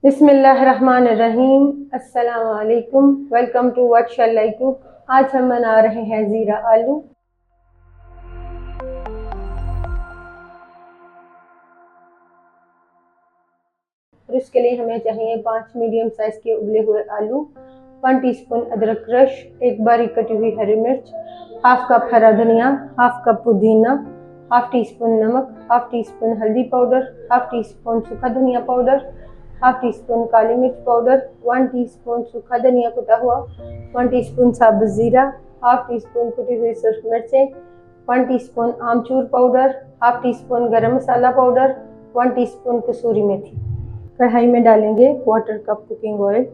बिस्मिल्लाहिर्रहमानिर्रहीम। अस्सलाम वालेकुम। Welcome to what shall I cook. आज हम बना रहे हैं ज़ीरा आलू। और इसके लिए हमें चाहिए 5 मीडियम साइज़ के उबले हुए आलू, 1 टीस्पून अदरक क्रश, 1 बारीक कटी हुई हरी मिर्च, हाफ कप हरा धनिया, हाफ कप पुदीना, हाफ टी स्पून नमक, हाफ टी स्पून हल्दी पाउडर, हाफ टी स्पून सूखा धनिया पाउडर, हाफ टी स्पून काली मिर्च पाउडर, 1 टीस्पून सूखा धनिया कुटा हुआ, 1 टीस्पून साबुत ज़ीरा, हाफ टी स्पून कुटी हुई सूर्ख मिर्चें, 1 टीस्पून आमचूर पाउडर, हाफ टी स्पून गरम मसाला पाउडर, 1 टीस्पून कसूरी मेथी। कढ़ाई में डालेंगे 1/4 कप कुकिंग ऑयल।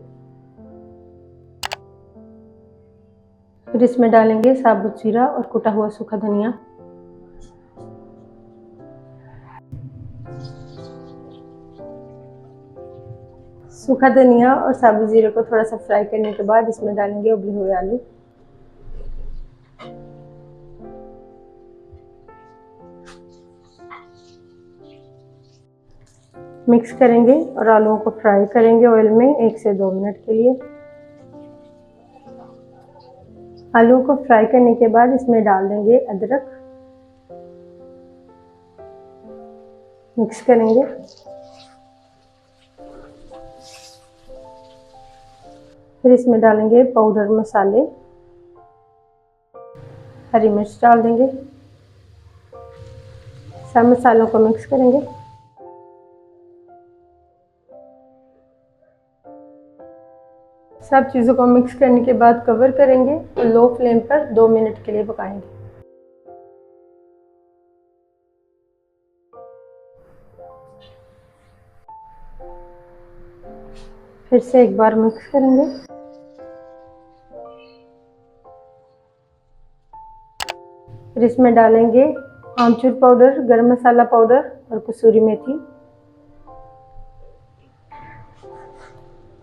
फिर इसमें डालेंगे साबुत जीरा और कुटा हुआ सूखा धनिया। सूखा धनिया और साबुत जीरे को थोड़ा सा फ्राई करने के बाद इसमें डालेंगे उबले हुए आलू। मिक्स करेंगे और आलूओं को फ्राई करेंगे ऑयल में 1 से 2 मिनट के लिए। आलू को फ्राई करने के बाद इसमें डाल देंगे अदरक। मिक्स करेंगे। फिर इसमें डालेंगे पाउडर मसाले, हरी मिर्च डाल देंगे। सब मसालों को मिक्स करेंगे। सब चीज़ों को मिक्स करने के बाद कवर करेंगे और लो फ्लेम पर 2 मिनट के लिए पकाएंगे। फिर से एक बार मिक्स करेंगे। फिर इसमें डालेंगे आमचूर पाउडर, गरम मसाला पाउडर और कसूरी मेथी।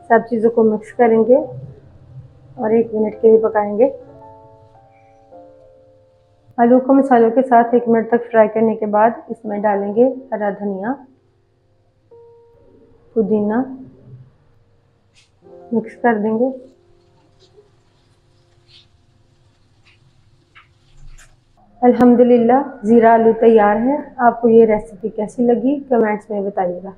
सब चीज़ों को मिक्स करेंगे और 1 मिनट के लिए पकाएंगे। आलू को मसालों के साथ 1 मिनट तक फ्राई करने के बाद इसमें डालेंगे हरा धनिया, पुदीना। मिक्स कर देंगे। अल्हम्दुलिल्लाह ज़ीरा आलू तैयार है। आपको ये रेसिपी कैसी लगी कमेंट्स में बताइएगा।